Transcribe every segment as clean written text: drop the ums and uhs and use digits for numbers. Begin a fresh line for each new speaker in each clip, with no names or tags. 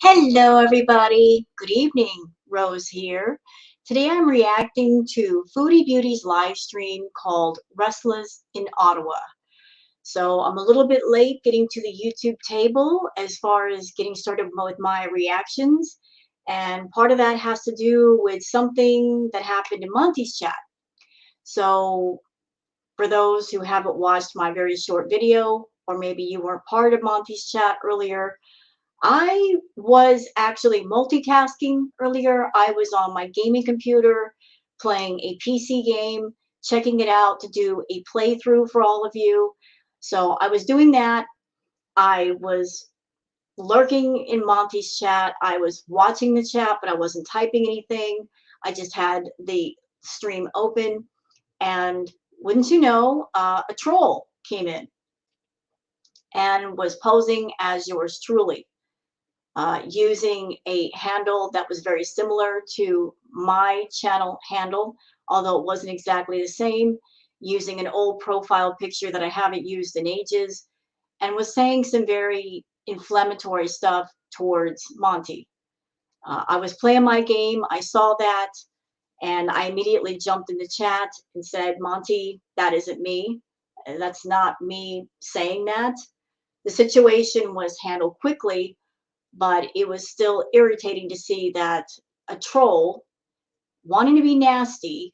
Hello, everybody. Good evening. Rose here. Today I'm reacting to Foodie Beauty's live stream called Restless in Ottawa. So I'm a little bit late getting to the YouTube table as far as getting started with my reactions. And part of that has to do with something that happened in Monty's chat. So for those who haven't watched my very short video, or maybe you weren't part of Monty's chat earlier, I was actually multitasking earlier. I was on my gaming computer playing a PC game, checking it out to do a playthrough for all of you. So I was doing that. I was lurking in Monty's chat. I was watching the chat, but I wasn't typing anything. I just had the stream open. And wouldn't you know, a troll came in and was posing as yours truly. Using a handle that was very similar to my channel handle, although it wasn't exactly the same, using an old profile picture that I haven't used in ages, and was saying some very inflammatory stuff towards Monty. I was playing my game, I saw that, and I immediately jumped in the chat and said, Monty, that isn't me. That's not me saying that. The situation was handled quickly, but it was still irritating to see that a troll wanting to be nasty,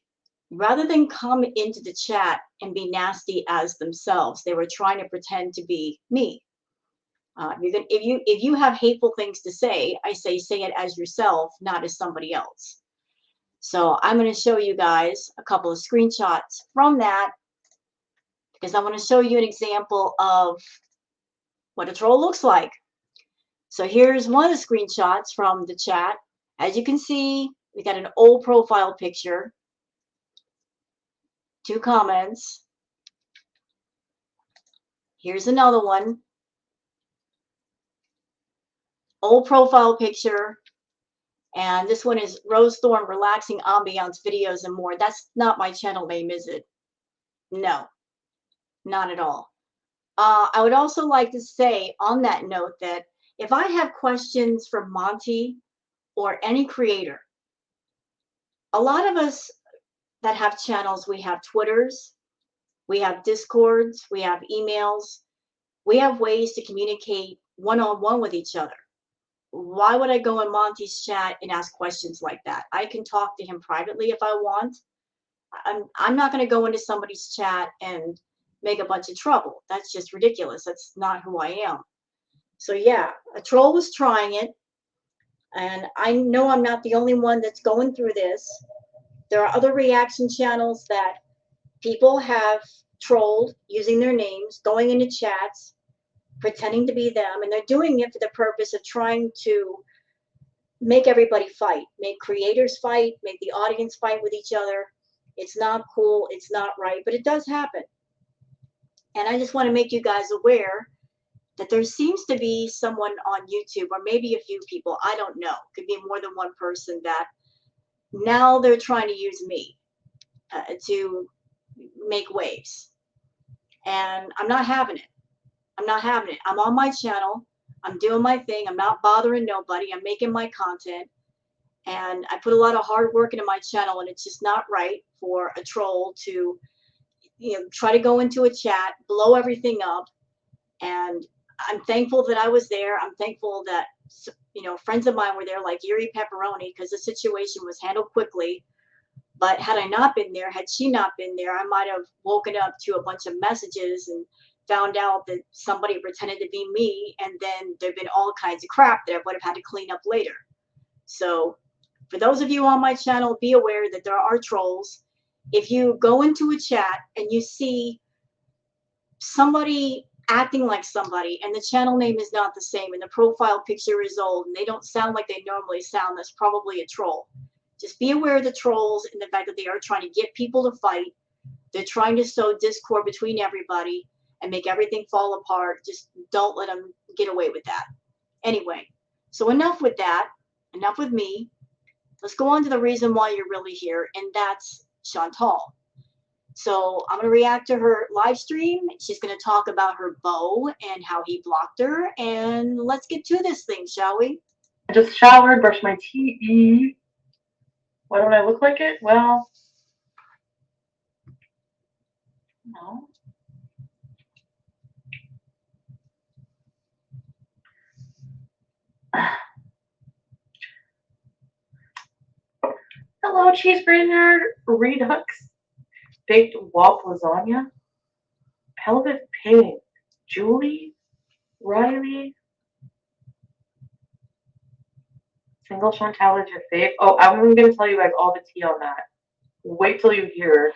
rather than come into the chat and be nasty as themselves, they were trying to pretend to be me. If you have hateful things to say, I say it as yourself, not as somebody else. So I'm going to show you guys a couple of screenshots from that because I want to show you an example of what a troll looks like. So here's one of the screenshots from the chat. As you can see, we got an old profile picture, 2 comments. Here's another one, old profile picture, and this one is Rose Thorn Relaxing Ambiance Videos and More. That's not my channel name, is it? No, not at all. I would also like to say on that note that if I have questions for Monty or any creator, a lot of us that have channels, we have Twitters, we have Discords, we have emails, we have ways to communicate one-on-one with each other. Why would I go in Monty's chat and ask questions like that? I can talk to him privately if I want. I'm not going to go into somebody's chat and make a bunch of trouble. That's just ridiculous. That's not who I am. So yeah, a troll was trying it, and I know I'm not the only one that's going through this. There are other reaction channels that people have trolled using their names, going into chats, pretending to be them, and they're doing it for the purpose of trying to make everybody fight, make creators fight, make the audience fight with each other. It's not cool, it's not right, but it does happen. And I just want to make you guys aware that there seems to be someone on YouTube, or maybe a few people, I don't know, could be more than one person, that now they're trying to use me to make waves. And I'm not having it. I'm not having it. I'm on my channel. I'm doing my thing. I'm not bothering nobody. I'm making my content. And I put a lot of hard work into my channel, and it's just not right for a troll to, try to go into a chat, blow everything up. And I'm thankful that I was there. I'm thankful that, friends of mine were there, like Yuri Pepperoni, because the situation was handled quickly. But had I not been there, had she not been there, I might have woken up to a bunch of messages and found out that somebody pretended to be me, and then there'd been all kinds of crap that I would have had to clean up later. So for those of you on my channel, be aware that there are trolls. If you go into a chat and you see somebody acting like somebody and the channel name is not the same and the profile picture is old and they don't sound like they normally sound, that's probably a troll. Just be aware of the trolls and the fact that they are trying to get people to fight. They're trying to sow discord between everybody and make everything fall apart. Just don't let them get away with that. Anyway, so enough with that. Enough with me. Let's go on to the reason why you're really here, and that's Chantal. So I'm going to react to her live stream. She's going to talk about her beau and how he blocked her. And let's get to this thing, shall we?
I just showered, brushed my teeth. Why don't I look like it? Well, no. Hello, cheeseburger, redux, baked wop lasagna, pelvet pig, Julie, Riley, single Chantal is your fave. Oh, I'm gonna tell you guys all the tea on that. Wait till you hear.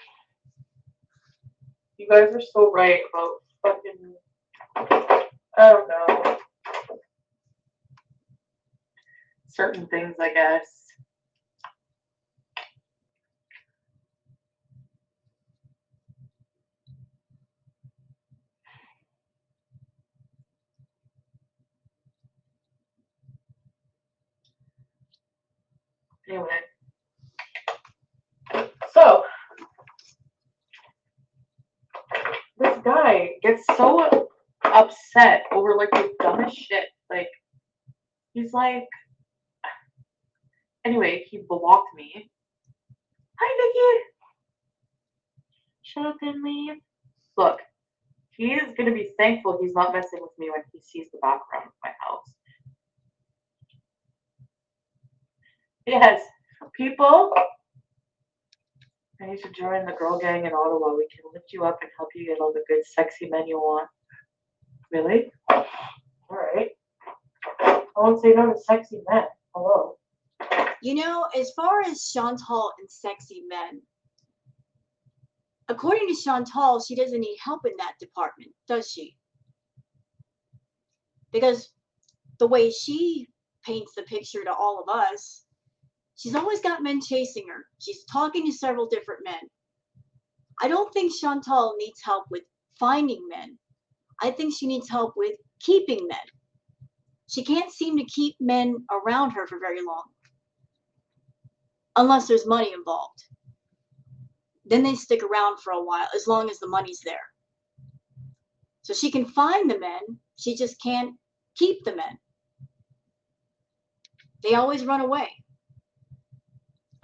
You guys are so right about fucking. I don't know. Certain things, I guess. Anyway, so this guy gets so upset over like the dumbest shit. Like he's like, anyway, he blocked me. Hi, Vicky. Shut up and leave. Look, he is gonna be thankful he's not messing with me when he sees the background of my house. Yes, people. I need to join the girl gang in Ottawa. We can lift you up and help you get all the good, sexy men you want. Really? All right. I won't say no to sexy men. Hello.
You know, as far as Chantal and sexy men, according to Chantal, she doesn't need help in that department, does she? Because the way she paints the picture to all of us, she's always got men chasing her. She's talking to several different men. I don't think Chantal needs help with finding men. I think she needs help with keeping men. She can't seem to keep men around her for very long. Unless there's money involved. Then they stick around for a while, as long as the money's there. So she can find the men, she just can't keep the men. They always run away.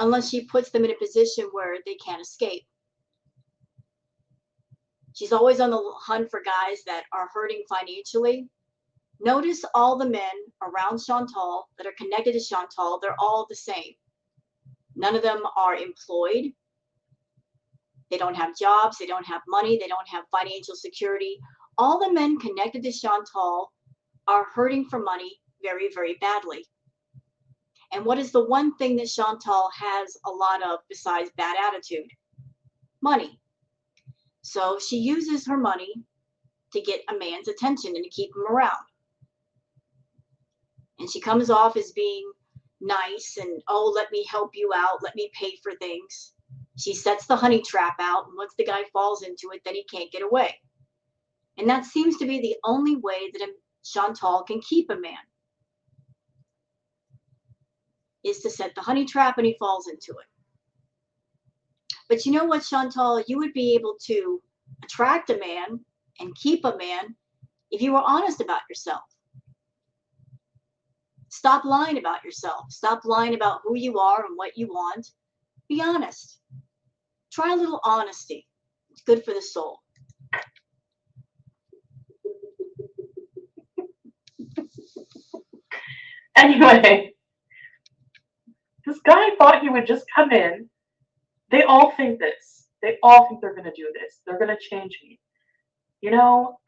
Unless she puts them in a position where they can't escape. She's always on the hunt for guys that are hurting financially. Notice all the men around Chantal that are connected to Chantal, they're all the same. None of them are employed. They don't have jobs, they don't have money, they don't have financial security. All the men connected to Chantal are hurting for money very, very badly. And what is the one thing that Chantal has a lot of besides bad attitude? Money. So she uses her money to get a man's attention and to keep him around. And she comes off as being nice and, oh, let me help you out, let me pay for things. She sets the honey trap out, and once the guy falls into it, then he can't get away. And that seems to be the only way that Chantal can keep a man, is to set the honey trap and he falls into it. But you know what, Chantal, you would be able to attract a man and keep a man if you were honest about yourself. Stop lying about yourself. Stop lying about who you are and what you want. Be honest. Try a little honesty. It's good for the soul.
Anyway, this guy thought he would just come in. They all think this. They all think they're going to do this. They're going to change me. You know,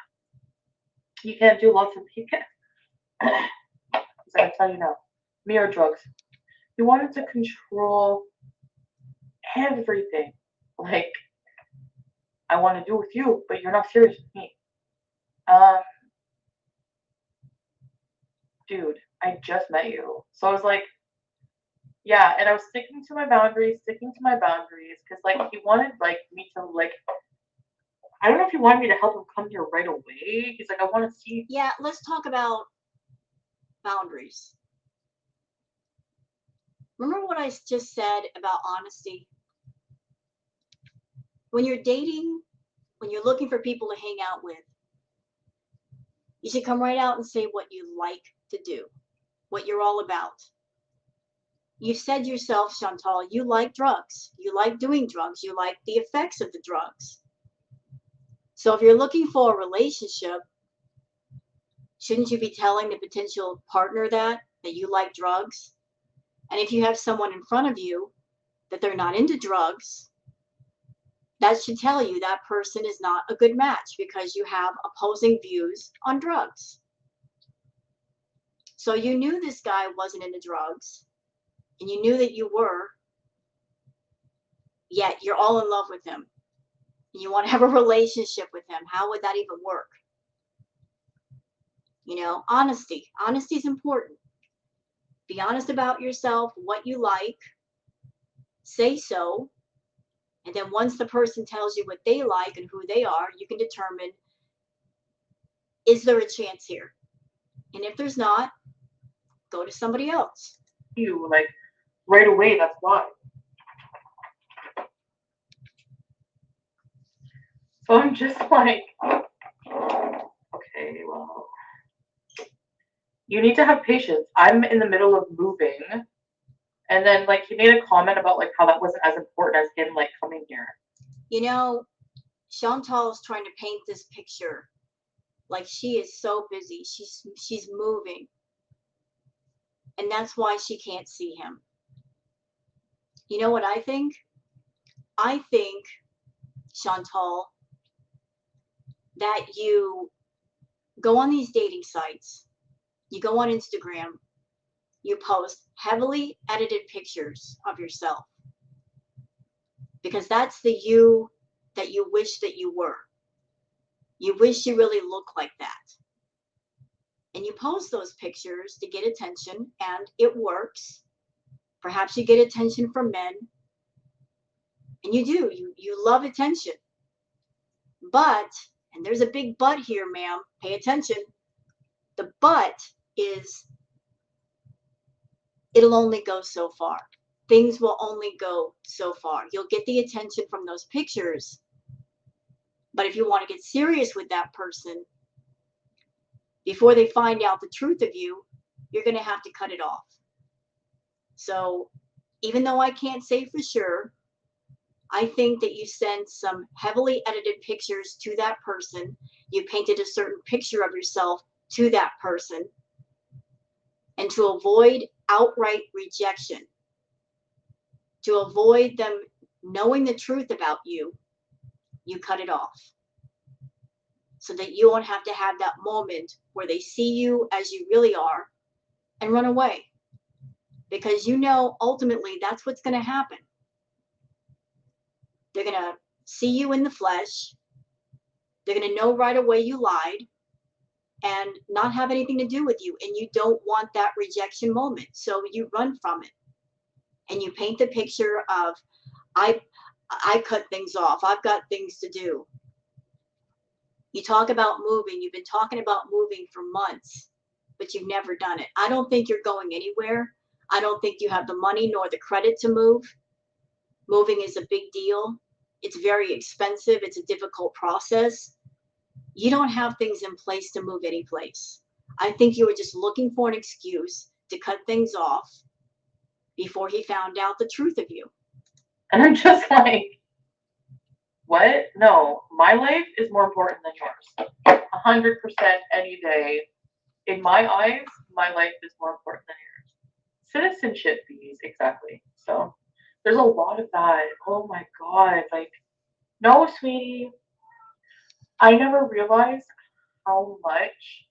you can't do lots of. You can't. I tell you now, me or drugs. He wanted to control everything. Like, I want to do with you, but you're not serious with me. Dude, I just met you. So I was like, yeah, and I was sticking to my boundaries, because like he wanted like me to like. I don't know if he wanted me to help him come here right away. He's like, I want to see.
Yeah, let's talk about boundaries. Remember what I just said about honesty? When you're dating, when you're looking for people to hang out with, you should come right out and say what you like to do. what you're all about. You said yourself, Chantal, you like drugs. You like doing drugs. You like the effects of the drugs. So if you're looking for a relationship, shouldn't you be telling the potential partner that you like drugs? And if you have someone in front of you that they're not into drugs, that should tell you that person is not a good match because you have opposing views on drugs. So you knew this guy wasn't into drugs, and you knew that you were, yet you're all in love with him. And you want to have a relationship with him. How would that even work? You know, honesty. Honesty is important. Be honest about yourself, what you like, say so. And then once the person tells you what they like and who they are, you can determine, is there a chance here? And if there's not, go to somebody else.
You like right away, that's why. So I'm just like, okay, well, you need to have patience. I'm in the middle of moving. And then like he made a comment about like how that wasn't as important as him like coming here.
You know, Chantal is trying to paint this picture like she is so busy. She's moving. And that's why she can't see him. You know what I think? I think, Chantal, that you go on these dating sites, you go on Instagram, you post heavily edited pictures of yourself because that's the you that you wish that you were. You wish you really looked like that. And you post those pictures to get attention, and it works. Perhaps you get attention from men, and you do. You love attention. But, and there's a big but here, ma'am, pay attention. The but is it'll only go so far. Things will only go so far. You'll get the attention from those pictures. But if you want to get serious with that person, before they find out the truth of you, you're going to have to cut it off. So even though I can't say for sure, I think that you send some heavily edited pictures to that person. You painted a certain picture of yourself to that person. And to avoid outright rejection, to avoid them knowing the truth about you, you cut it off. So that you won't have to have that moment where they see you as you really are and run away. Because you know ultimately that's what's going to happen. They're going to see you in the flesh. They're going to know right away you lied and not have anything to do with you. And you don't want that rejection moment. So you run from it. And you paint the picture of, I cut things off. I've got things to do. You talk about moving. You've been talking about moving for months, but you've never done it. I don't think you're going anywhere. I don't think you have the money nor the credit to move. Moving is a big deal. It's very expensive. It's a difficult process. You don't have things in place to move any place. I think you were just looking for an excuse to cut things off before he found out the truth of you.
And I'm just like, what? No, my life is more important than yours. 100% any day. In my eyes, my life is more important than yours. Citizenship fees, exactly. So there's a lot of that. Oh my God. Like, no, sweetie. I never realized how much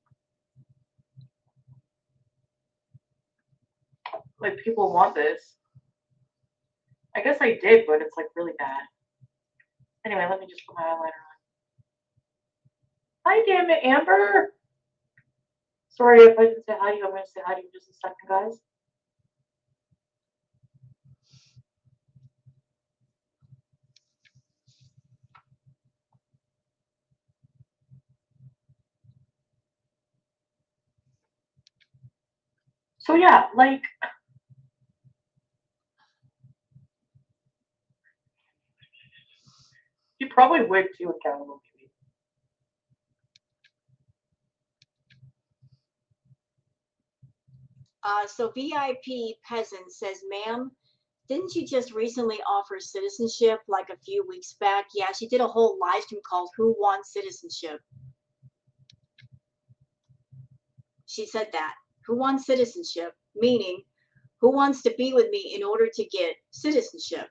like people want this. I guess I did, but it's like really bad. Anyway, let me just put my eyeliner on. Hi, damn it, Amber. Sorry if I didn't say hi to you. I'm going to say hi to you in just a second, guys. So yeah, like you probably would too with Cannibal Baby.
So VIP Peasant says, ma'am, didn't you just recently offer citizenship like a few weeks back? Yeah, she did a whole live stream called Who Wants Citizenship? She said that. Who wants citizenship? Meaning, who wants to be with me in order to get citizenship?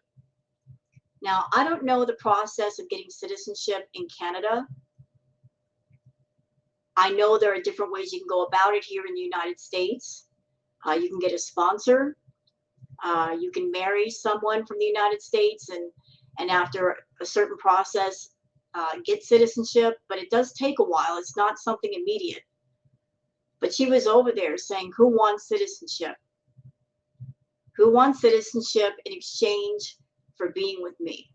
Now, I don't know the process of getting citizenship in Canada. I know there are different ways you can go about it here in the United States. You can get a sponsor. You can marry someone from the United States and after a certain process, get citizenship, but it does take a while. It's not something immediate. But she was over there saying, who wants citizenship? Who wants citizenship in exchange for being with me?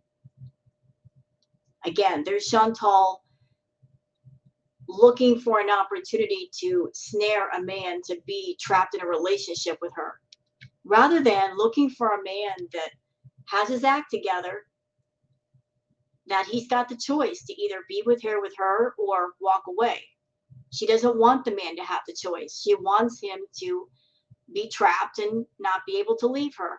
Again, there's Chantal looking for an opportunity to snare a man to be trapped in a relationship with her, rather than looking for a man that has his act together, that he's got the choice to either be with her or walk away. She doesn't want the man to have the choice. She wants him to be trapped and not be able to leave her.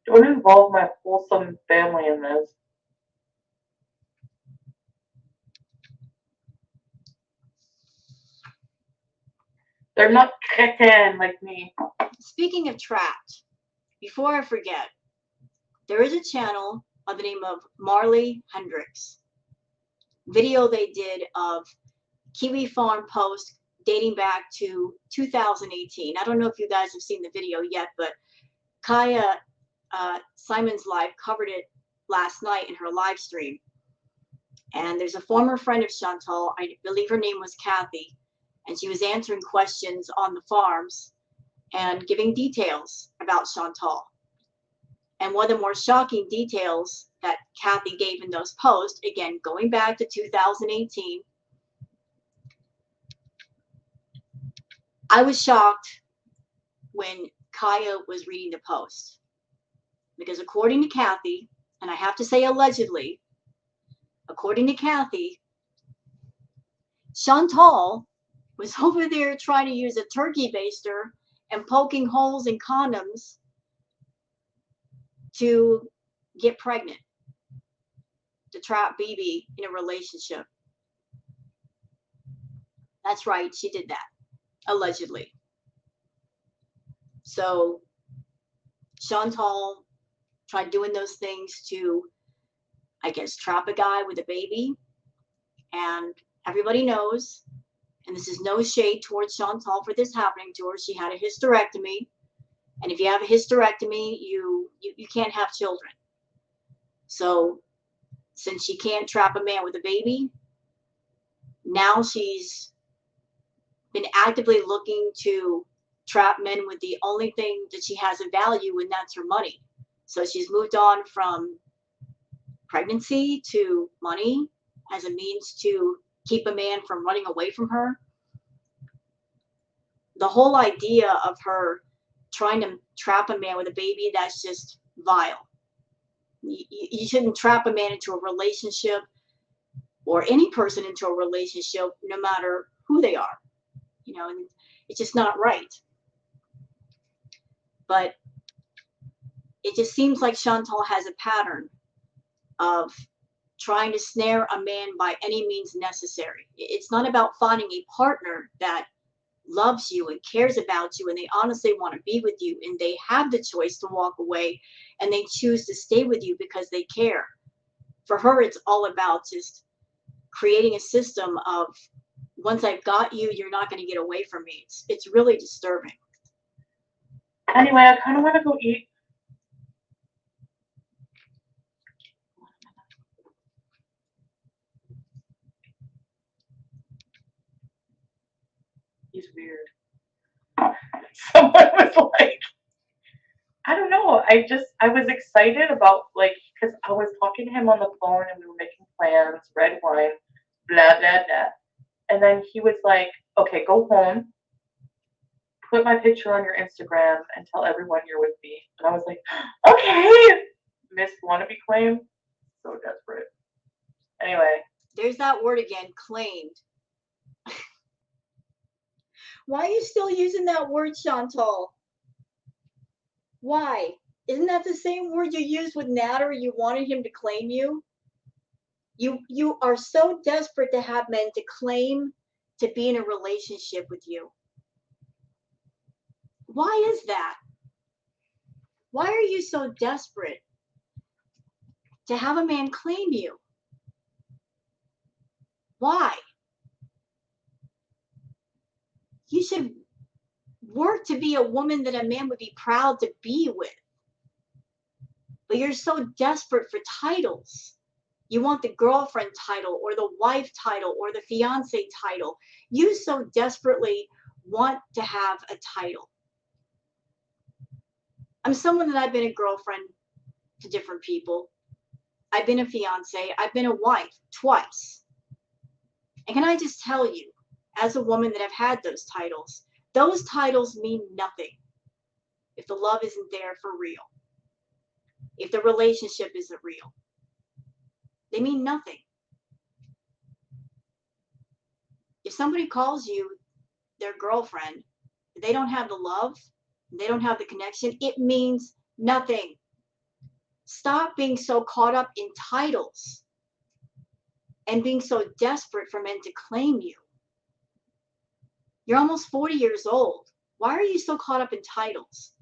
Don't involve my wholesome family in this. They're not kicking like me.
Speaking of trapped, before I forget, there is a channel by the name of Marley Hendricks. Video they did of Kiwi Farm post dating back to 2018. I don't know if you guys have seen the video yet, but Kaya Simon's Live covered it last night in her live stream. And there's a former friend of Chantal, I believe her name was Kathy, and she was answering questions on the farms and giving details about Chantal. And one of the more shocking details that Kathy gave in those posts, again, going back to 2018, I was shocked when Kaya was reading the post. Because according to Kathy, and I have to say allegedly, according to Kathy, Chantal was over there trying to use a turkey baster and poking holes in condoms to get pregnant, to trap BB in a relationship. That's right, she did that, allegedly. So Chantal tried doing those things to, I guess, trap a guy with a baby. And everybody knows, and this is no shade towards Chantal for this happening to her, she had a hysterectomy. And if you have a hysterectomy, you can't have children. So since she can't trap a man with a baby, now she's been actively looking to trap men with the only thing that she has of value, and that's her money. So she's moved on from pregnancy to money as a means to keep a man from running away from her. The whole idea of her trying to trap a man with a baby, that's just vile. You shouldn't trap a man into a relationship or any person into a relationship, no matter who they are. You know, and it's just not right. But it just seems like Chantal has a pattern of trying to snare a man by any means necessary. It's not about finding a partner that loves you and cares about you and they honestly want to be with you and they have the choice to walk away and they choose to stay with you because they care. For her, it's all about just creating a system of, once I've got you, you're not going to get away from me. It's really disturbing.
Anyway, I kind of want to go eat. He's weird. Someone was like, I don't know. I was excited about, like, because I was talking to him on the phone and we were making plans, red wine, blah, blah, blah. And then he was like, okay, go home, put my picture on your Instagram and tell everyone you're with me. And I was like, okay. Miss wannabe claim. So desperate. Anyway.
There's that word again, claimed. Why are you still using that word, Chantal? Why? Isn't that the same word you used with Natter? You wanted him to claim you? You are so desperate to have men to claim to be in a relationship with you. Why is that? Why are you so desperate to have a man claim you? Why? You should work to be a woman that a man would be proud to be with. But you're so desperate for titles. You want the girlfriend title or the wife title or the fiance title. You so desperately want to have a title. I'm someone that I've been a girlfriend to different people. I've been a fiance. I've been a wife twice. And can I just tell you, as a woman that I've had those titles mean nothing if the love isn't there for real. If the relationship isn't real, they mean nothing. If somebody calls you their girlfriend, they don't have the love, they don't have the connection, it means nothing. Stop being so caught up in titles and being so desperate for men to claim you. You're almost 40 years old. Why are you so caught up in titles?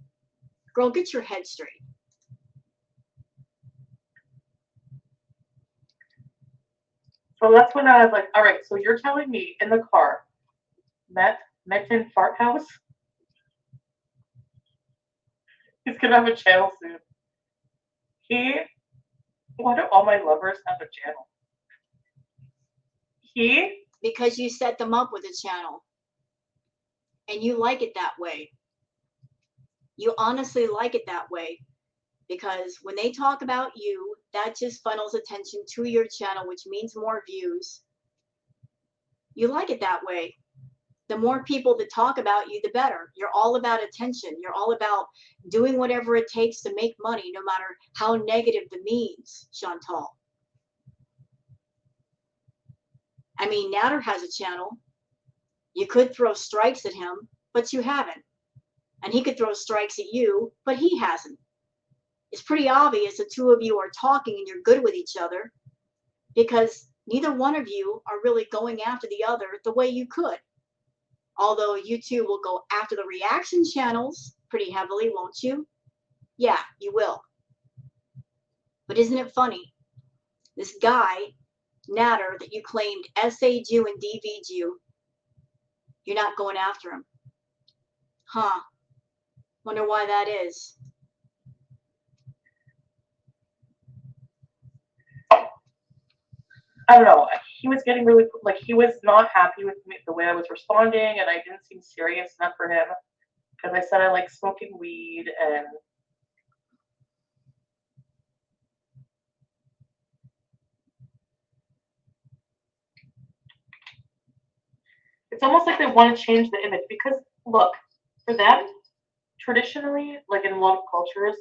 Girl, get your head straight.
So that's when I was like, all right, so you're telling me in the car, Metin Fart House? He's gonna have a channel soon. Why do all my lovers have a channel?
Because you set them up with a channel. And you like it that way. You honestly like it that way. Because when they talk about you, that just funnels attention to your channel, which means more views. You like it that way. The more people that talk about you, the better. You're all about attention. You're all about doing whatever it takes to make money, no matter how negative the means, Chantal. I mean, Natter has a channel. You could throw strikes at him, but you haven't. And he could throw strikes at you, but he hasn't. It's pretty obvious the two of you are talking and you're good with each other because neither one of you are really going after the other the way you could. Although you two will go after the reaction channels pretty heavily, won't you? Yeah, you will. But isn't it funny? This guy, Natter, that you claimed SA'd you and DV'd you, you're not going after him. Huh. Wonder why that is.
I don't know. He was getting really, like, he was not happy with me, the way I was responding, and I didn't seem serious enough for him because I said I like smoking weed, and it's almost like they want to change the image because, look, for them, traditionally, like in a lot of cultures,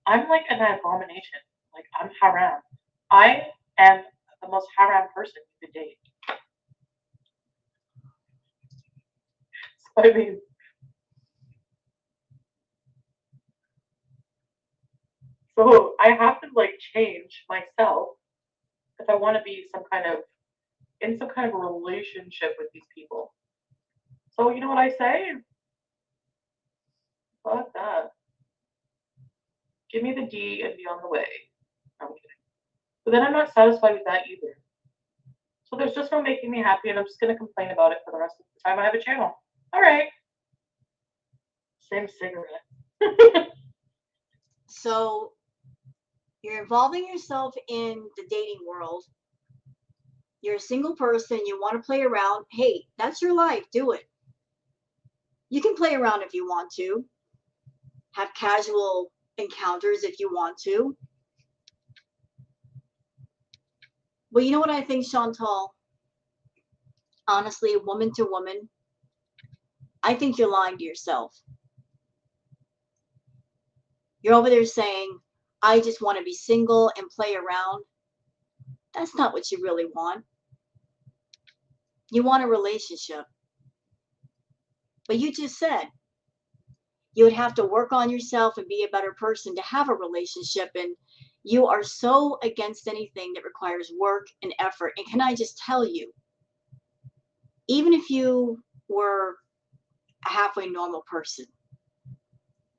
I'm like an abomination. Like, I'm haram. I am the most haram person you could date. So, I mean, so I have to like change myself if I want to be in some kind of a relationship with these people. So you know what I say? Fuck that. Give me the D and be on the way. I'm kidding. But then I'm not satisfied with that either. So there's just no making me happy, and I'm just gonna complain about it for the rest of the time I have a channel. All right. Same cigarette.
So you're involving yourself in the dating world. You're a single person. You want to play around. Hey, that's your life. Do it. You can play around if you want to. Have casual encounters if you want to. Well, you know what I think, Chantal? Honestly, woman to woman, I think you're lying to yourself. You're over there saying, I just want to be single and play around. That's not what you really want. You want a relationship. But you just said you would have to work on yourself and be a better person to have a relationship. And you are so against anything that requires work and effort. And can I just tell you, even if you were a halfway normal person,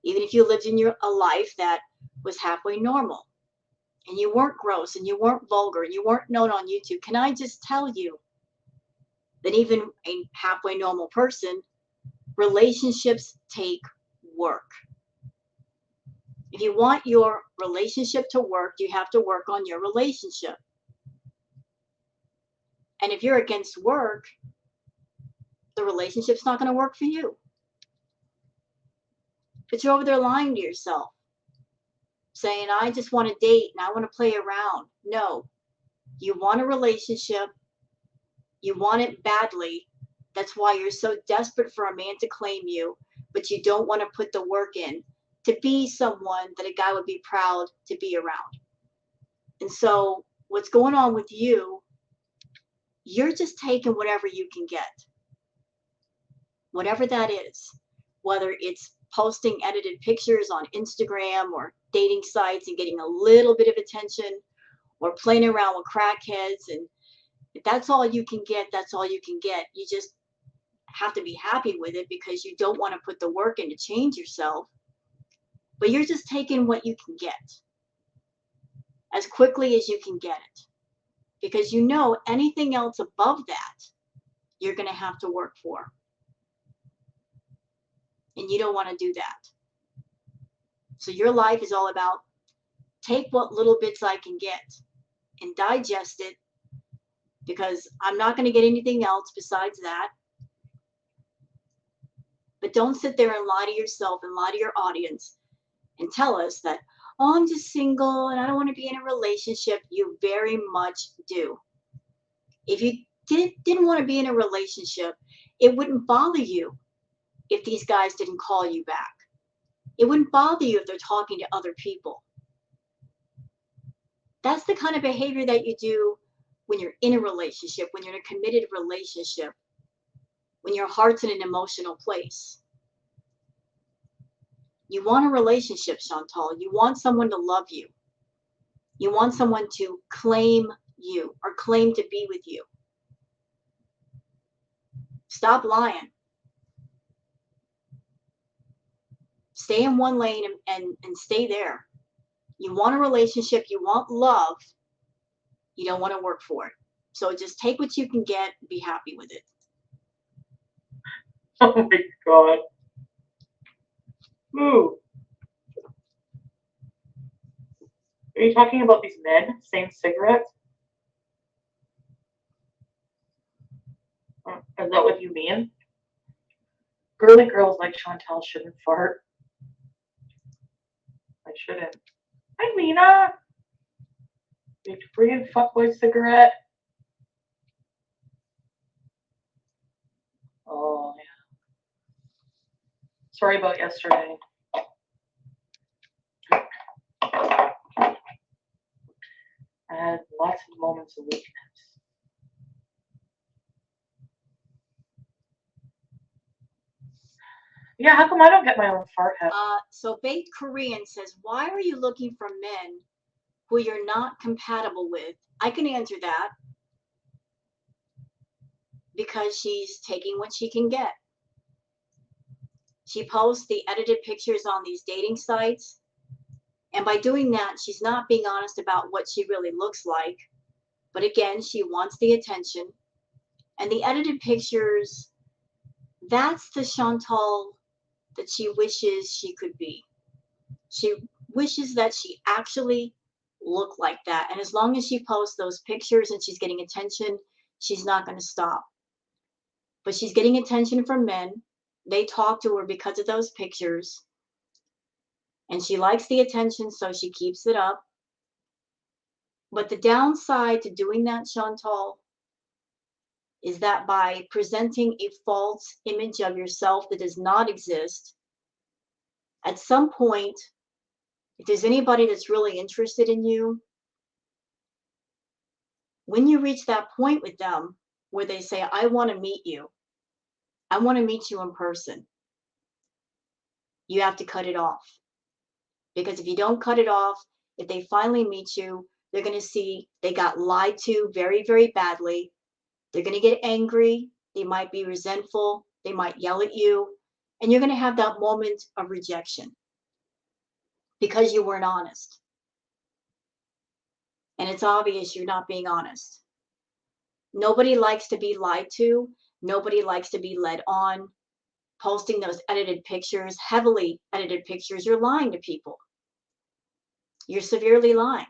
even if you lived in a life that was halfway normal, and you weren't gross and you weren't vulgar and you weren't known on YouTube, can I just tell you that even a halfway normal person, relationships take work. If you want your relationship to work, you have to work on your relationship. And if you're against work, the relationship's not going to work for you. But you're over there lying to yourself, saying, I just want to date and I want to play around. No, you want a relationship. You want it badly. That's why you're so desperate for a man to claim you, but you don't want to put the work in to be someone that a guy would be proud to be around. And so what's going on with you, you're just taking whatever you can get, whatever that is, whether it's posting edited pictures on Instagram or dating sites and getting a little bit of attention, or playing around with crackheads. And if that's all you can get, that's all you can get. You just have to be happy with it because you don't want to put the work in to change yourself. But you're just taking what you can get as quickly as you can get it, because you know anything else above that, you're going to have to work for. And you don't want to do that. So your life is all about take what little bits I can get and digest it, because I'm not going to get anything else besides that. But don't sit there and lie to yourself and lie to your audience and tell us that, oh, I'm just single and I don't want to be in a relationship. You very much do. If you didn't want to be in a relationship, it wouldn't bother you if these guys didn't call you back. It wouldn't bother you if they're talking to other people. That's the kind of behavior that you do when you're in a relationship, when you're in a committed relationship, when your heart's in an emotional place. You want a relationship, Chantal. You want someone to love you. You want someone to claim you or claim to be with you. Stop lying. Stay in one lane and stay there. You want a relationship. You want love. You don't want to work for it. So just take what you can get. Be happy with it.
Oh my God. Ooh. Are you talking about these men saying cigarettes? Is that what you mean? Girly girls like Chantal shouldn't fart. I shouldn't. Hi, Lena. You freaking fuckboy cigarette. Oh, yeah. Sorry about yesterday. I had lots of moments of weakness. Yeah, how come I don't get my own fart hat?
So Baked Korean says, why are you looking for men who you're not compatible with? I can answer that. Because she's taking what she can get. She posts the edited pictures on these dating sites. And by doing that, she's not being honest about what she really looks like. But again, she wants the attention. And the edited pictures, that's the Chantal that she wishes she could be. She wishes that she actually looked like that. And as long as she posts those pictures and she's getting attention, she's not going to stop. But she's getting attention from men. They talk to her because of those pictures. And she likes the attention, so she keeps it up. But the downside to doing that, Chantal, is that by presenting a false image of yourself that does not exist, at some point, if there's anybody that's really interested in you, when you reach that point with them where they say, I want to meet you, I want to meet you in person. You have to cut it off. Because if you don't cut it off, if they finally meet you, they're going to see they got lied to very, very badly. They're going to get angry. They might be resentful. They might yell at you. And you're going to have that moment of rejection because you weren't honest. And it's obvious you're not being honest. Nobody likes to be lied to. Nobody likes to be led on. Posting those edited pictures, heavily edited pictures, you're lying to people. You're severely lying.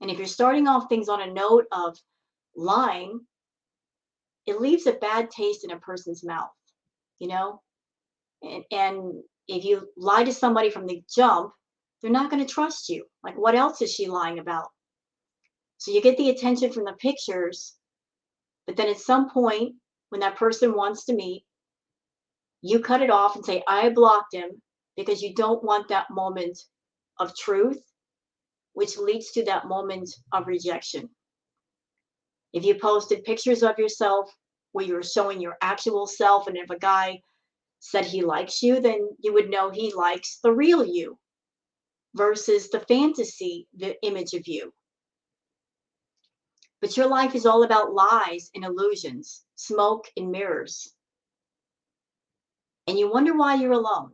And if you're starting off things on a note of lying, it leaves a bad taste in a person's mouth, you know? And if you lie to somebody from the jump, they're not going to trust you. Like, what else is she lying about? So you get the attention from the pictures, but then at some point, when that person wants to meet, you cut it off and say, I blocked him, because you don't want that moment of truth, which leads to that moment of rejection. If you posted pictures of yourself where you're showing your actual self, and if a guy said he likes you, then you would know he likes the real you versus the fantasy, the image of you. But your life is all about lies and illusions, smoke and mirrors. And you wonder why you're alone.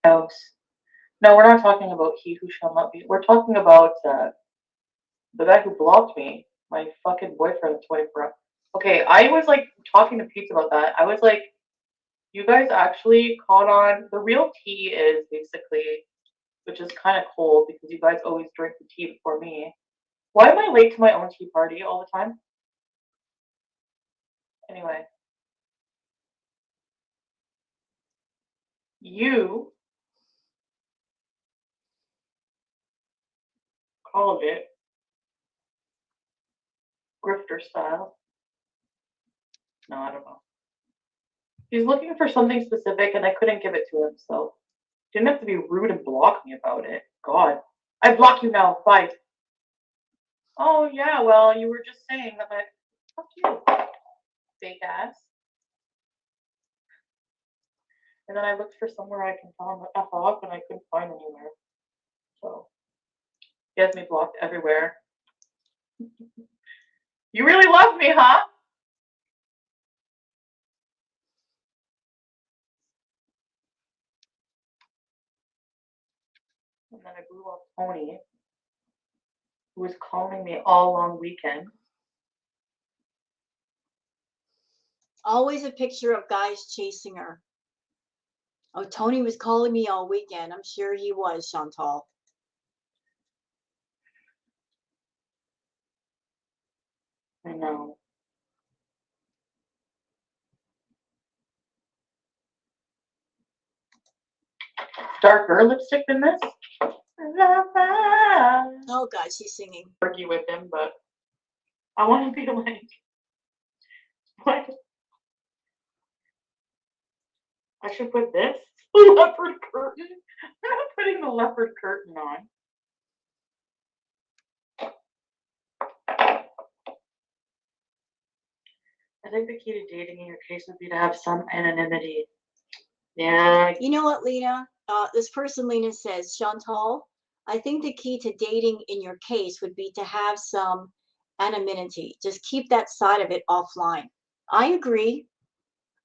House. No, we're not talking about he who shall not be. We're talking about the guy who blocked me, my fucking boyfriend that's waiting for. Okay, I was like talking to Pete about that. I was like, you guys actually caught on. The real tea is basically, which is kind of cold because you guys always drink the tea before me. Why am I late to my own tea party all the time? Anyway, you called it grifter style. No, I don't know. He's looking for something specific and I couldn't give it to him, so didn't have to be rude and block me about it. God. I block you now. Bye. Oh yeah, well you were just saying that my fuck you, fake ass. And then I looked for somewhere I can tell him to F off and I couldn't find anywhere. So he has me blocked everywhere. You really love me, huh? And then I blew up Tony, who was calling me all long weekend.
Always a picture of guys chasing her. Oh, Tony was calling me all weekend. I'm sure he was, Chantal.
I know. Darker lipstick than this?
Oh, God, she's singing.
Argue with him, but I want to be like, what? I should put this leopard curtain. I'm not putting the leopard curtain on. I think the key to dating in your case would be to have some anonymity. Yeah.
You know what, Lena? This person, Lena, says, Chantal, I think the key to dating in your case would be to have some anonymity. Just keep that side of it offline. I agree.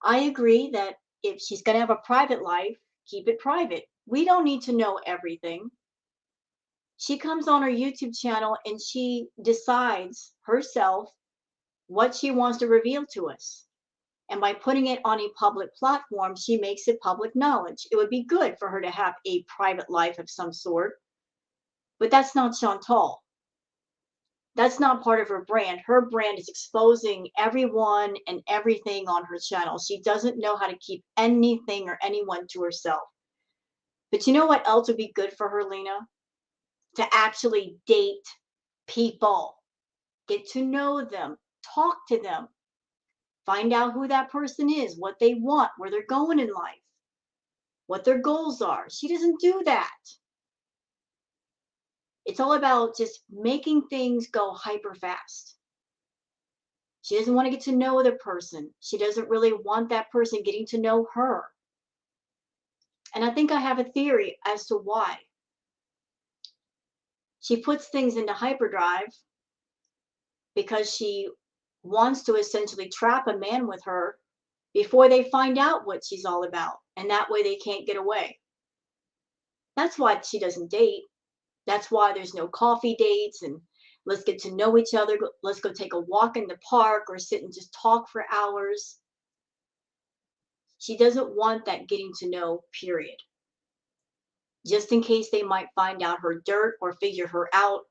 I agree that if she's going to have a private life, keep it private. We don't need to know everything. She comes on her YouTube channel and she decides herself what she wants to reveal to us. And by putting it on a public platform, she makes it public knowledge. It would be good for her to have a private life of some sort. But that's not Chantal. That's not part of her brand. Her brand is exposing everyone and everything on her channel. She doesn't know how to keep anything or anyone to herself. But you know what else would be good for her, Lena? To actually date people, get to know them, talk to them, find out who that person is, what they want, where they're going in life, what their goals are. She doesn't do that. It's all about just making things go hyper fast. She doesn't want to get to know the person. She doesn't really want that person getting to know her. And I think I have a theory as to why. She puts things into hyperdrive because she wants to essentially trap a man with her before they find out what she's all about. And that way they can't get away. That's why she doesn't date. That's why there's no coffee dates and let's get to know each other. Let's go take a walk in the park or sit and just talk for hours. She doesn't want that getting to know, period. Just in case they might find out her dirt or figure her out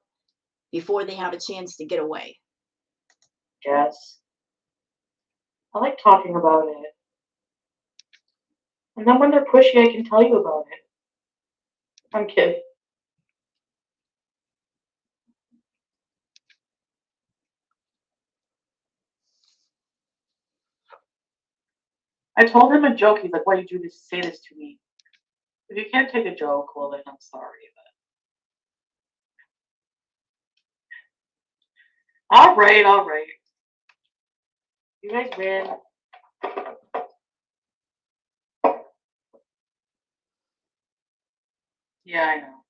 before they have a chance to get away.
Yes. I like talking about it. And then when they're pushy, I can tell you about it. I'm kidding. I told him a joke. He's like, "Why did you just say this to me?" If you can't take a joke, well then I'm sorry. But all right, all right. You guys win. Yeah, I know.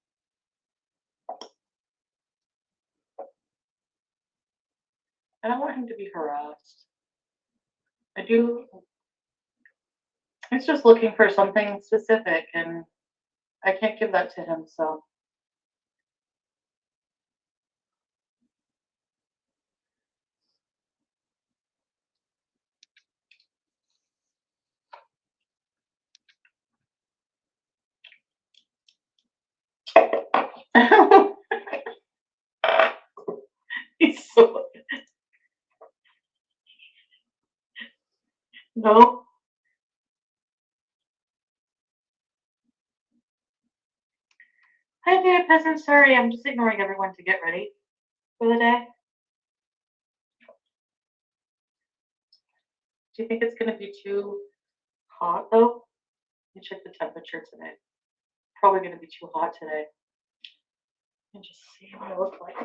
I don't want him to be harassed. I do. He's just looking for something specific, and I can't give that to him, so. He's so. No. Hi there, peasant. Sorry, I'm just ignoring everyone to get ready for the day. Do you think it's going to be too hot, though? Let me check the temperature today. Probably going to be too hot today. And just see what it looks like.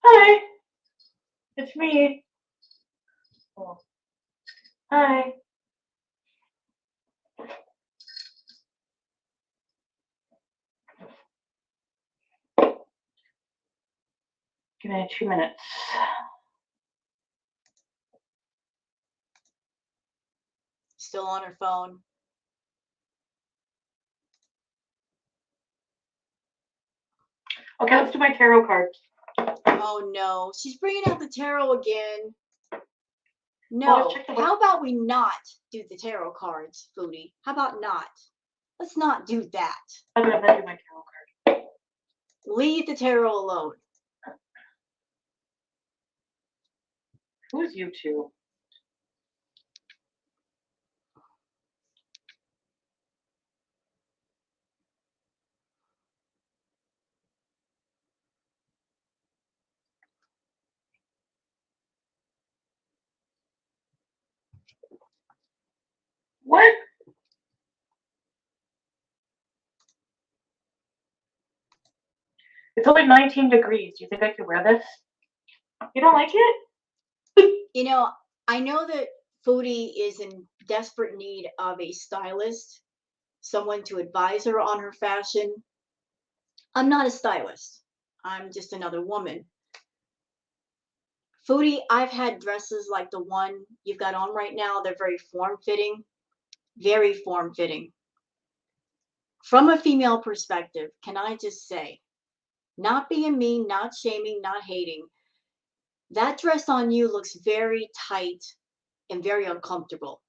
Hi, it's me. Oh. Hi. Give me 2 minutes.
Still on her phone.
Okay, let's do my tarot cards.
Oh no, she's bringing out the tarot again. No,
Well,
how about we not do the tarot cards, Foodie? How about not? Let's not do that.
I'm gonna do my tarot card.
Leave the tarot alone.
Who's you two? What? It's only 19 degrees. Do you think I could wear this? You don't like it?
You know, I know that Foodie is in desperate need of a stylist, someone to advise her on her fashion. I'm not a stylist. I'm just another woman. Foodie, I've had dresses like the one you've got on right now. They're very form-fitting, very form-fitting. From a female perspective, can I just say, not being mean, not shaming, not hating, that dress on you looks very tight and very uncomfortable.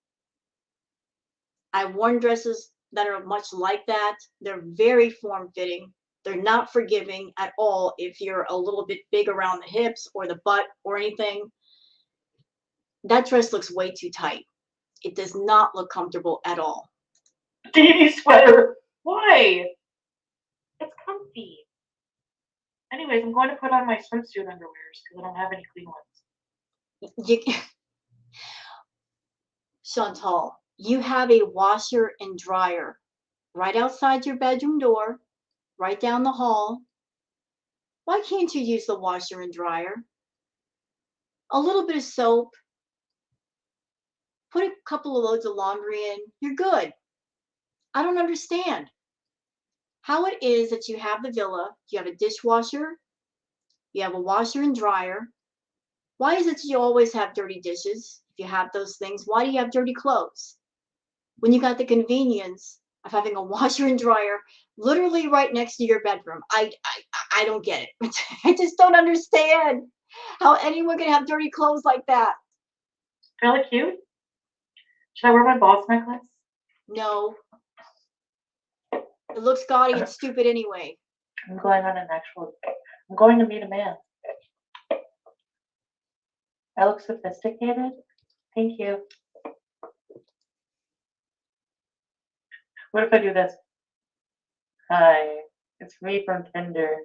I've worn dresses that are much like that. They're very form-fitting. They're not forgiving at all if you're a little bit big around the hips or the butt or anything. That dress looks way too tight. It does not look comfortable at all.
Baby sweater. Why? It's comfy. Anyways, I'm going to put on my swimsuit underwears because I don't have any clean ones.
You, Chantal, you have a washer and dryer right outside your bedroom door. right down the hall. Why can't you use the washer and dryer? A little bit of soap, put a couple of loads of laundry in, you're good. I don't understand how it is that you have the villa, you have a dishwasher, you have a washer and dryer. Why is it that you always have dirty dishes? If you have those things, why do you have dirty clothes? When you got the convenience of having a washer and dryer literally right next to your bedroom. I don't get it. I just don't understand how anyone can have dirty clothes like that.
Do I look cute? Should I wear my boss necklace?
No, it looks gaudy and stupid anyway.
I'm going on an actual. I'm going to meet a man. I look sophisticated. Thank you. What if I do this? Hi, it's me from Tinder.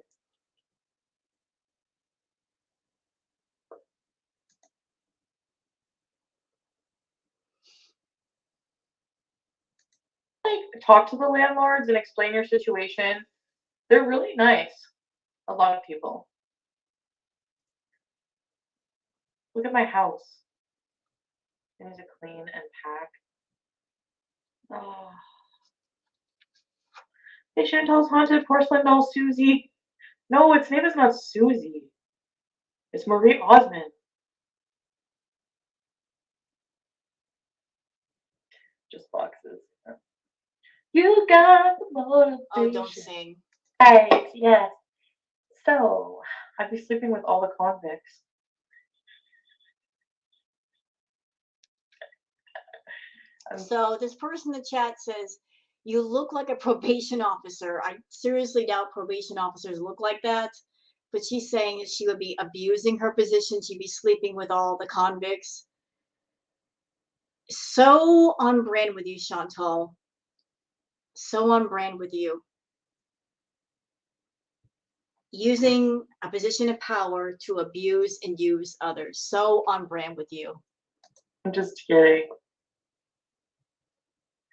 Like, talk to the landlords and explain your situation. They're really nice. A lot of people. Look at my house. I need to clean and pack. Oh. Hey, Chantal's haunted porcelain doll Susie. No, its name is not Susie. It's Marie Osmond. Just boxes. You got the motivation.
Oh, don't sing.
Right, yes. So, I'd be sleeping with all the convicts.
So this person in the chat says, you look like a probation officer. I seriously doubt probation officers look like that. But she's saying that she would be abusing her position. She'd be sleeping with all the convicts. So on brand with you, Chantal. So on brand with you. Using a position of power to abuse and use others. So on brand with you.
I'm just kidding.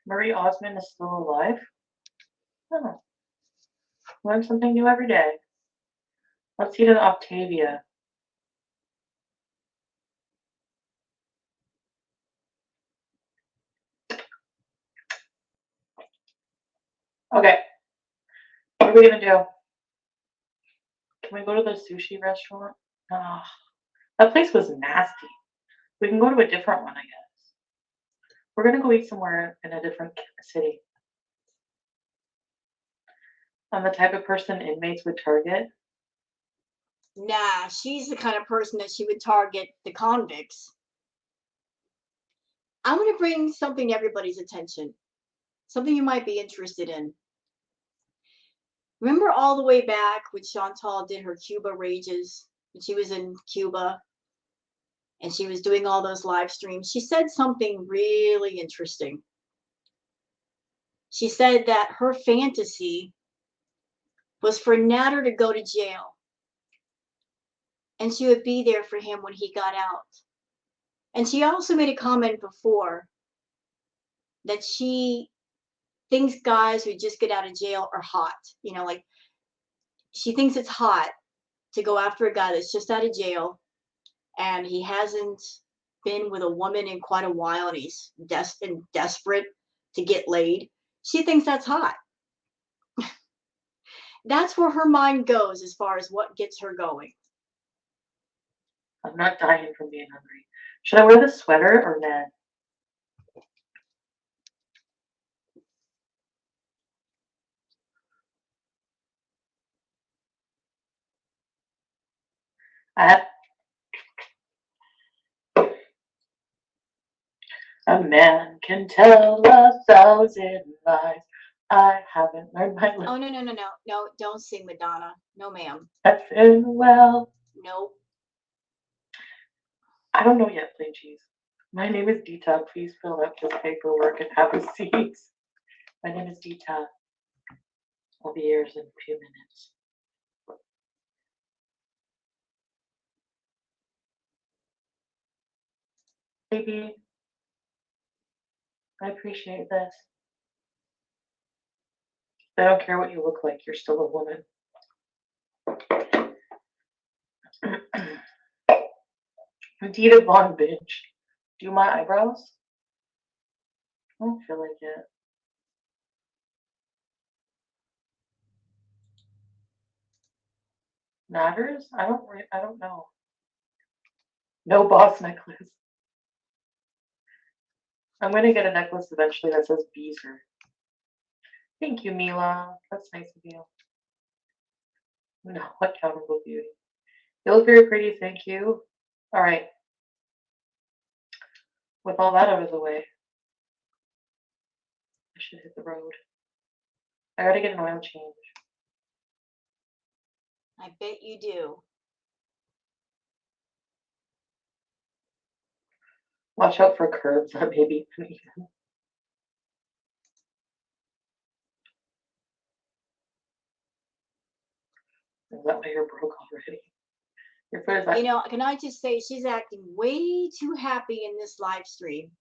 Marie Osmond is still alive? Oh. Learn something new every day. Let's see to Octavia. Okay. What are we gonna do? Can we go to the sushi restaurant? Oh, that place was nasty. We can go to a different one, I guess. We're gonna go eat somewhere in a different city. I'm the type of person inmates would target.
Nah, she's the kind of person that she would target the convicts. I'm going to bring something to everybody's attention, something you might be interested in. Remember all the way back when Chantal did her Cuba rages, when she was in Cuba and she was doing all those live streams? She said something really interesting. She said that her fantasy was for Natter to go to jail and she would be there for him when he got out. And she also made a comment before that she thinks guys who just get out of jail are hot. You know, like she thinks it's hot to go after a guy that's just out of jail and he hasn't been with a woman in quite a while and he's desperate to get laid. She thinks that's hot. That's where her mind goes as far as what gets her going.
I'm not dying from being hungry. Should I wear the sweater or not? A man can tell 1,000 lies. I haven't learned my lesson.
Oh, no, don't sing Madonna. No, ma'am.
Well.
Nope.
I don't know yet, plain cheese. My name is Dita. Please fill out this paperwork and have a seat. My name is Dita. I'll be yours in a few minutes. Baby, I appreciate this. They don't care what you look like. You're still a woman. Medita Von Bitch. Do my eyebrows? I don't feel like it. Natters? I don't know. No boss necklace. I'm gonna get a necklace eventually that says Beezer. Thank you, Mila. That's nice of you. No, accountable beauty. You look very pretty, thank you. All right. With all that out of the way, I should hit the road. I gotta get an oil change.
I bet you do.
Watch out for curves that may be uneven. Is that why your broke already? Your foot is back.
You know, can I just say she's acting way too happy in this live stream.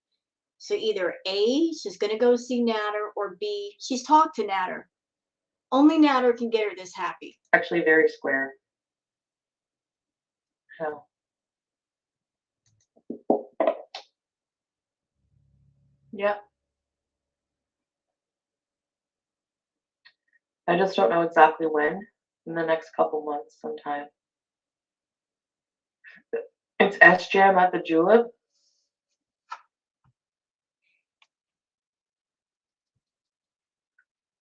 So either A, she's going to go see Natter, or B, she's talked to Natter. Only Natter can get her this happy.
Actually very square. So. Yeah. I just don't know exactly when. In the next couple months sometime. It's S-Jam at the Julep.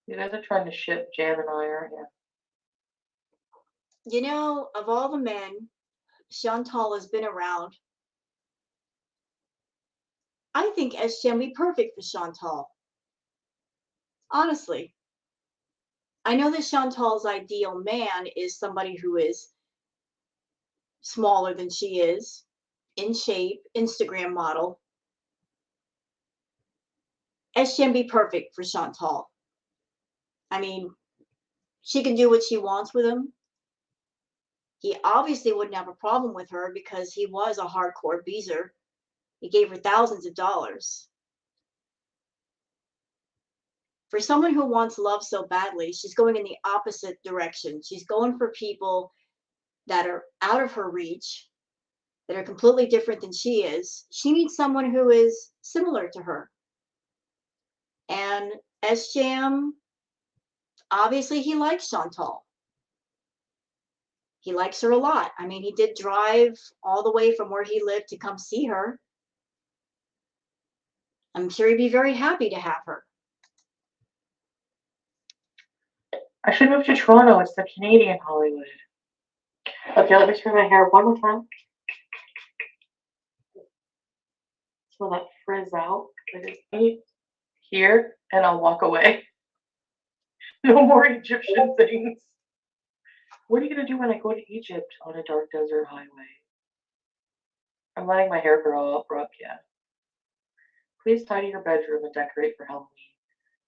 You guys are trying to ship Jam and I, aren't you?
You know, of all the men Chantal has been around, I think S-Jam would be perfect for Chantal. Honestly. I know that Chantal's ideal man is somebody who is smaller than she is, in shape, Instagram model. S-Jam be perfect for Chantal. I mean, she can do what she wants with him. He obviously wouldn't have a problem with her because he was a hardcore beezer. He gave her thousands of dollars. For someone who wants love so badly, she's going in the opposite direction. She's going for people that are out of her reach, that are completely different than she is. She needs someone who is similar to her. And S-Jam, obviously he likes Chantal. He likes her a lot. I mean, he did drive all the way from where he lived to come see her. I'm sure he'd be very happy to have her.
I should move to Toronto. It's the Canadian Hollywood. Okay, let me turn my hair one more time. So that frizz out. I just eat here and I'll walk away. No more Egyptian things. What are you gonna do when I go to Egypt on a dark desert highway? I'm letting my hair grow up, Brooke, yeah. Please tidy your bedroom and decorate for Halloween.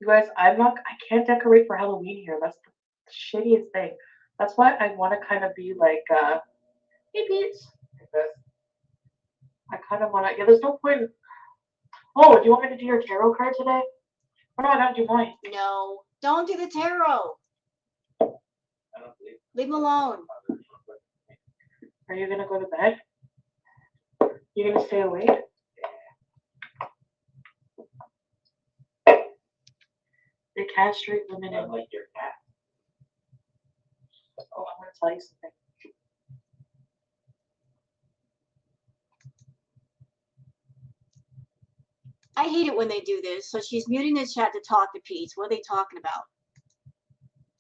You guys, I can't decorate for Halloween here. That's the shittiest thing. That's why I want to kind of be like, hey, Pete. I kind of want to, yeah, there's no point. Oh, do you want me to do your tarot card today? Or no, I gotta do mine.
No, don't do the tarot. Leave him alone.
Are you gonna go to bed? You gonna stay awake? They castrate women and like your cat. Oh, I'm gonna tell you something.
I hate it when they do this. So she's muting the chat to talk to Pete. What are they talking about?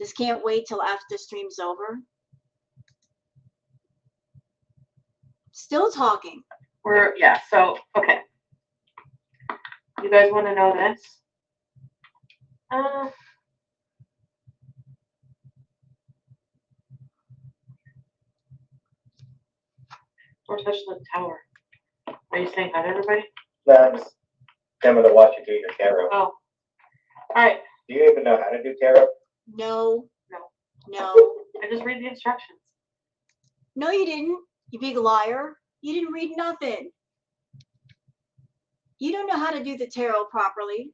Just can't wait till after the stream's over. Still talking.
Yeah, so, okay. You guys want to know this? Don't touch the tower. Are you saying hi to everybody?
No, I'm just coming to watch you do your tarot.
Oh. Alright.
Do you even know how to do tarot?
No.
No.
No.
I just read the instructions.
No, you didn't. You big liar. You didn't read nothing. You don't know how to do the tarot properly.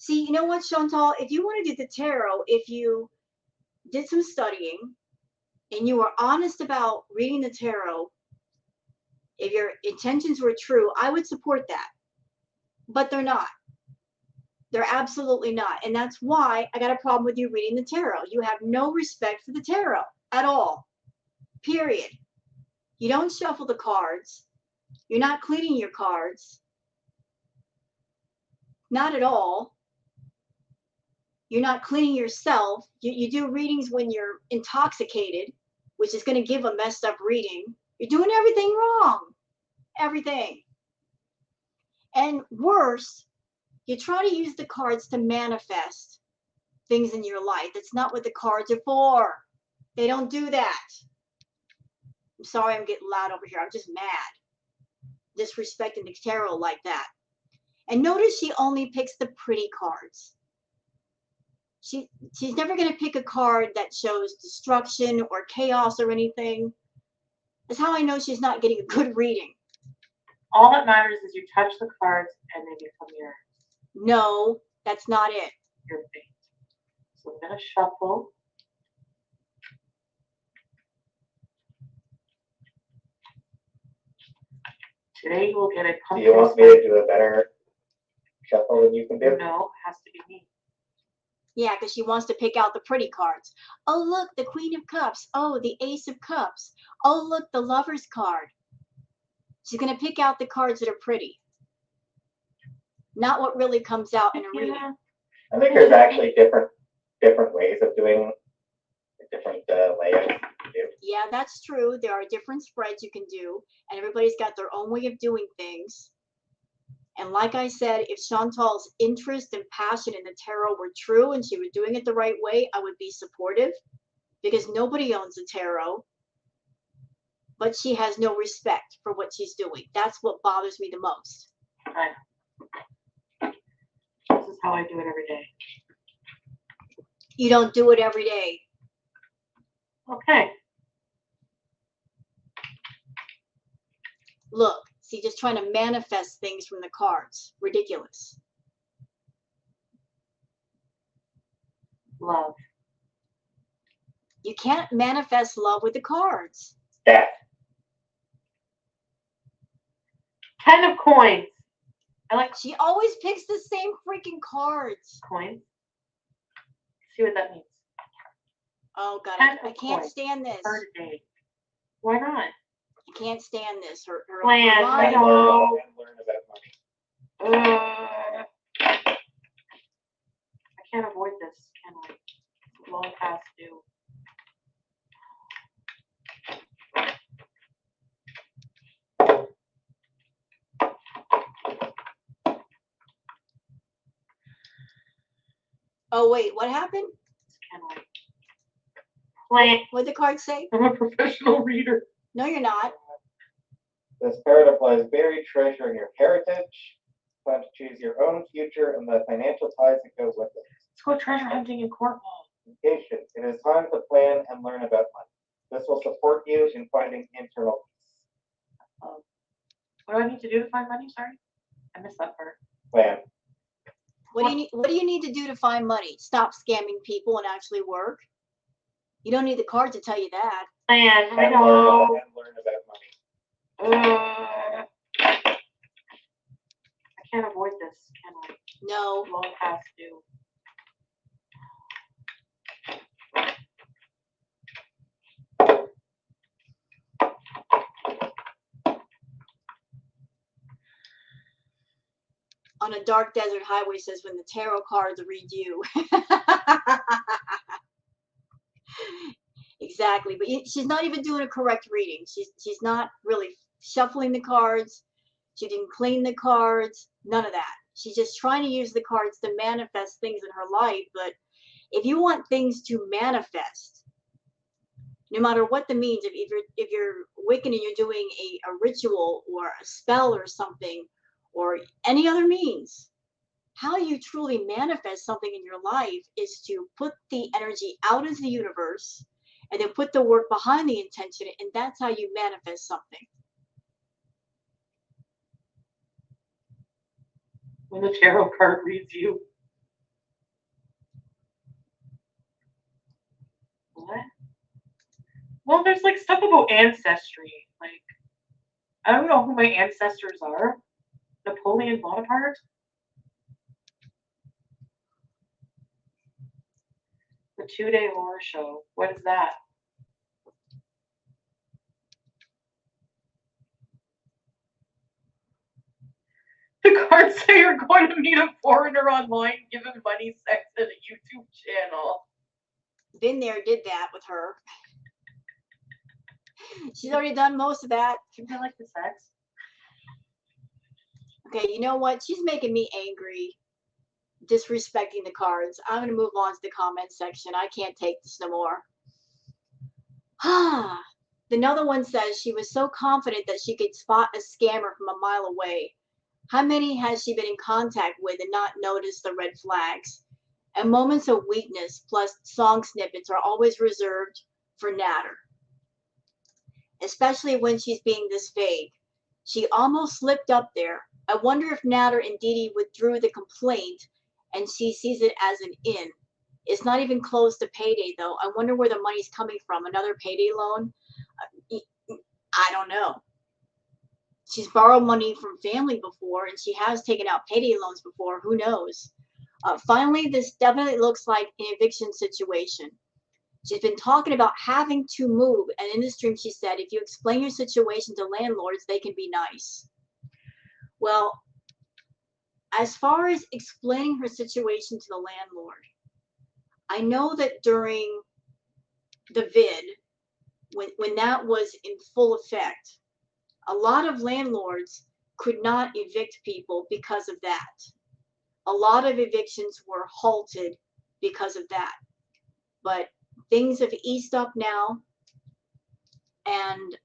See, you know what, Chantal? If you want to do the tarot, if you did some studying and you were honest about reading the tarot, if your intentions were true, I would support that. But they're not. They're absolutely not. And that's why I got a problem with you reading the tarot. You have no respect for the tarot at all. Period. You don't shuffle the cards. You're not cleaning your cards. Not at all. You're not cleaning yourself. You do readings when you're intoxicated, which is going to give a messed up reading. You're doing everything wrong. Everything. And worse, you try to use the cards to manifest things in your life. That's not what the cards are for. They don't do that. I'm sorry I'm getting loud over here. I'm just mad. Disrespecting the tarot like that. And notice she only picks the pretty cards. She's never going to pick a card that shows destruction or chaos or anything. That's how I know she's not getting a good reading.
All that matters is you touch the cards and they become yours.
No, that's not it.
Your fate. So I'm going to shuffle. Today you will get a
Do
pumpkin.
you want me to do a better shuffle than you can do?
No, it has to be me.
Yeah, because she wants to pick out the pretty cards. Oh, look, the Queen of Cups. Oh, the Ace of Cups. Oh, look, the Lover's card. She's going to pick out the cards that are pretty. Not what really comes out in a reading.
I think there's actually different ways of doing different layouts.
Yeah, that's true. There are different spreads you can do, and everybody's got their own way of doing things. And like I said, if Chantal's interest and passion in the tarot were true and she was doing it the right way, I would be supportive because nobody owns the tarot. But she has no respect for what she's doing. That's what bothers me the most.
This is how I do it every day.
You don't do it every day.
Okay.
Look, see, just trying to manifest things from the cards. Ridiculous.
Love.
You can't manifest love with the cards.
Death.
10 of coins. I like
She always picks the same freaking cards.
coins. See what that means.
Oh, God,
10
I
of
can't
coins.
stand this.
Per day. Why not?
I can't stand this. Her
Plan. I
mind-
know.
And learn about money.
I can't avoid this, can I? It's long past due.
Oh, wait, what happened?
Can I? Plan.
What'd the card say?
I'm a professional reader.
No, you're not.
The spirit applies buried treasure in your heritage. Plan to choose your own future and the financial ties that go with it.
Let's go treasure hunting in Cornwall.
Patience. It is time to plan and learn about money. This will support you in finding internal peace.
What do I need to do to find money? Sorry, I missed that part.
Plan.
What do you need to do to find money? Stop scamming people and actually work. You don't need the card to tell you that.
Plan. I
And
know.
learn about money.
I can't avoid this, can I?
No.
Long past due.
On a dark desert highway says when the tarot cards read you. Exactly, but she's not even doing a correct reading. She's not really shuffling the cards. She didn't clean the cards. None of that. She's just trying to use the cards to manifest things in her life. But if you want things to manifest, no matter what the means, if you're Wiccan and you're doing a ritual or a spell or something, or any other means, how you truly manifest something in your life is to put the energy out into the universe and then put the work behind the intention, and that's how you manifest something.
When the tarot card reads you. there's like stuff about ancestry. Like, I don't know who my ancestors are. Napoleon Bonaparte? The 2-day horror show. What is that? The cards say you're going to meet a foreigner online, give him money, sex, and a YouTube channel.
Been there, did that with her. She's already done most of that.
I like the sex.
Okay, you know what? She's making me angry, disrespecting the cards. I'm going to move on to the comment section. I can't take this no more. Another one says she was so confident that she could spot a scammer from a mile away. How many has she been in contact with and not noticed the red flags? And moments of weakness plus song snippets are always reserved for Natter, especially when she's being this vague. She almost slipped up there. I wonder if Natter and Dee withdrew the complaint and she sees it as an in. It's not even close to payday, though. I wonder where the money's coming from. Another payday loan? I don't know. She's borrowed money from family before, and she has taken out payday loans before. Who knows? Finally, this definitely looks like an eviction situation. She's been talking about having to move, and in the stream she said, if you explain your situation to landlords, they can be nice. Well, as far as explaining her situation to the landlord, I know that during the vid, when that was in full effect, a lot of landlords could not evict people because of that. A lot of evictions were halted because of that. But things have eased up now, and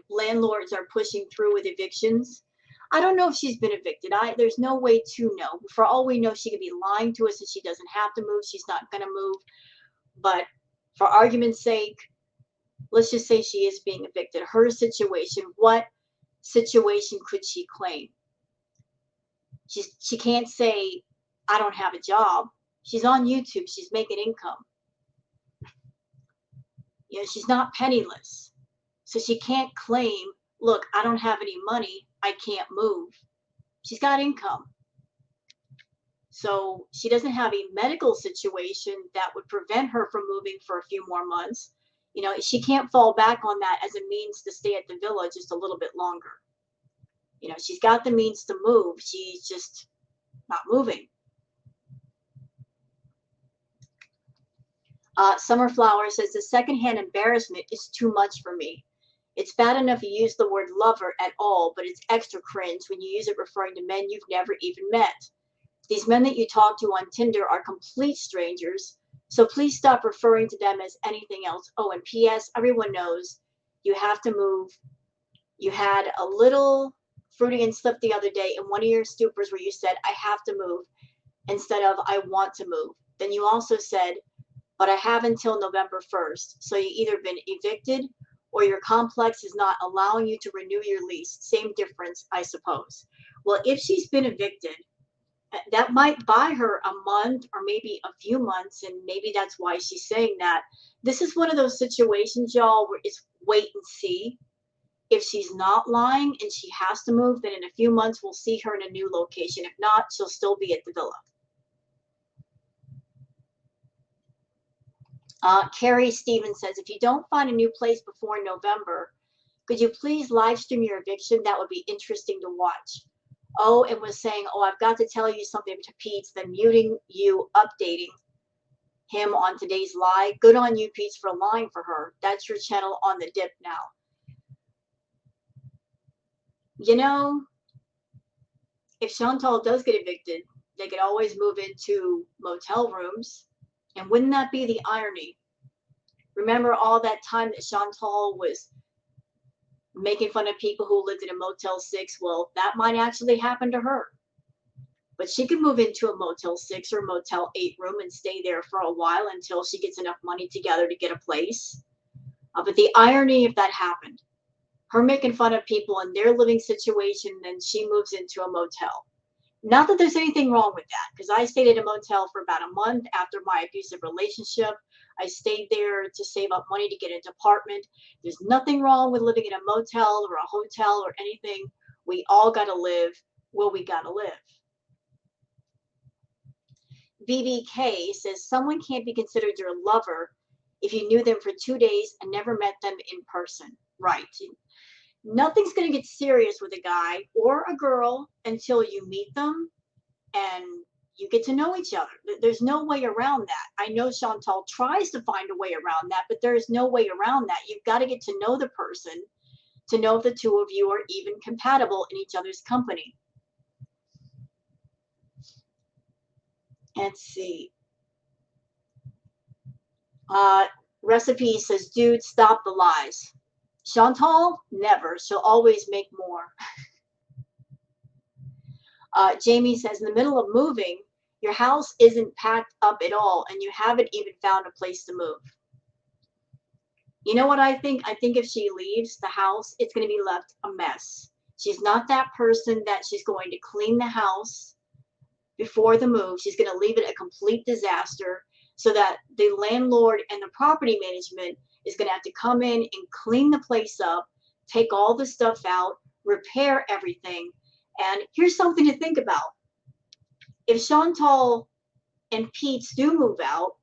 landlords are pushing through with evictions. I don't know if she's been evicted. There's no way to know. For all we know, she could be lying to us and she doesn't have to move. She's not going to move. But for argument's sake, let's just say she is being evicted. Her situation, what situation could she claim? She can't say, I don't have a job. She's on YouTube. She's making income. You know, she's not penniless. So she can't claim, look, I don't have any money. I can't move. She's got income. So she doesn't have a medical situation that would prevent her from moving for a few more months. You know, she can't fall back on that as a means to stay at the villa just a little bit longer. You know, she's got the means to move. She's just not moving. Summerflower says the secondhand embarrassment is too much for me. It's bad enough you use the word lover at all, but it's extra cringe when you use it referring to men you've never even met. These men that you talk to on Tinder are complete strangers, so please stop referring to them as anything else. Oh, and P.S., everyone knows you have to move. You had a little Freudian slip the other day in one of your stupors where you said, I have to move, instead of I want to move. Then you also said, but I have until November 1st. So you either been evicted or your complex is not allowing you to renew your lease. Same difference, I suppose. Well, if she's been evicted, that might buy her a month or maybe a few months, and maybe that's why she's saying that. This is one of those situations, y'all, where it's wait and see. If she's not lying and she has to move, then in a few months we'll see her in a new location. If not, she'll still be at the villa. Carrie Stevens says, if you don't find a new place before November, could you please live stream your eviction? That would be interesting to watch. Oh, and was saying, oh, I've got to tell you something to Pete's, then muting you, updating him on today's live. Good on you, Pete's, for lying for her. That's your channel on the dip now. You know, if Chantal does get evicted, they could always move into motel rooms. And wouldn't that be the irony? Remember all that time that Chantal was making fun of people who lived in a Motel 6? Well, that might actually happen to her. But she could move into a Motel 6 or Motel 8 room and stay there for a while until she gets enough money together to get a place. But the irony if that happened, her making fun of people in their living situation, then she moves into a motel. Not that there's anything wrong with that, because I stayed at a motel for about a month after my abusive relationship. I stayed there to save up money to get an apartment. There's nothing wrong with living in a motel or a hotel or anything. We all got to live where we got to live. BBK says someone can't be considered your lover if you knew them for 2 days and never met them in person. Right. Nothing's going to get serious with a guy or a girl until you meet them and you get to know each other. There's no way around that. I know Chantal tries to find a way around that, but there's no way around that. You've got to get to know the person to know if the two of you are even compatible in each other's company. Let's see. Recipe says, dude, stop the lies. Chantal, never. She'll always make more. Jamie says, in the middle of moving, your house isn't packed up at all, and you haven't even found a place to move. You know what I think? I think if she leaves the house, it's going to be left a mess. She's not that person that she's going to clean the house before the move. She's going to leave it a complete disaster so that the landlord and the property management is going to have to come in and clean the place up, take all the stuff out, repair everything. And here's something to think about. If Chantal and Pete's do move out,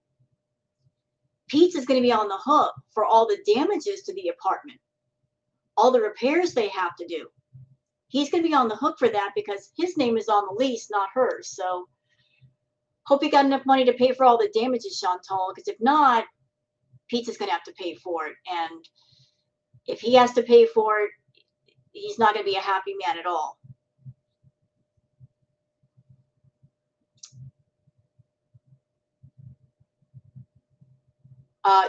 Pete's is going to be on the hook for all the damages to the apartment, all the repairs they have to do. He's going to be on the hook for that because his name is on the lease, not hers. So hope you got enough money to pay for all the damages, Chantal, because if not, Pete's is going to have to pay for it. And if he has to pay for it, he's not going to be a happy man at all.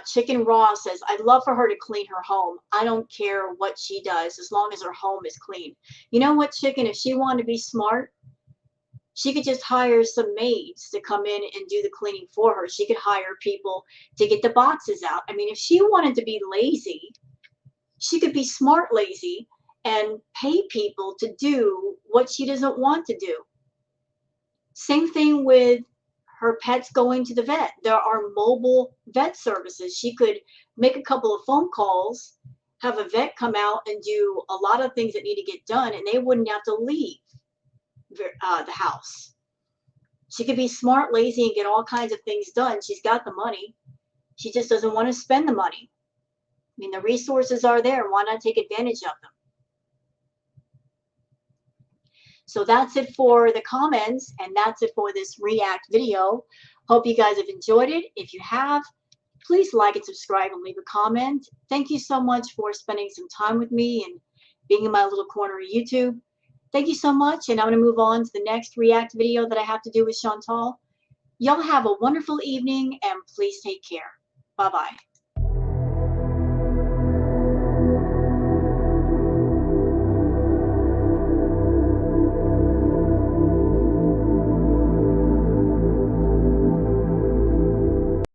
Chicken Raw says, I'd love for her to clean her home. I don't care what she does as long as her home is clean. You know what, Chicken? If she wanted to be smart, she could just hire some maids to come in and do the cleaning for her. She could hire people to get the boxes out. I mean, if she wanted to be lazy, she could be smart lazy and pay people to do what she doesn't want to do. Same thing with her pets going to the vet. There are mobile vet services. She could make a couple of phone calls, have a vet come out and do a lot of things that need to get done, and they wouldn't have to leave the house. She could be smart, lazy, and get all kinds of things done. She's got the money. She just doesn't want to spend the money. I mean, the resources are there. Why not take advantage of them? So that's it for the comments, and that's it for this React video. Hope you guys have enjoyed it. If you have, please like and subscribe and leave a comment. Thank you so much for spending some time with me and being in my little corner of YouTube. Thank you so much, and I'm going to move on to the next React video that I have to do with Chantal. Y'all have a wonderful evening, and please take care. Bye-bye.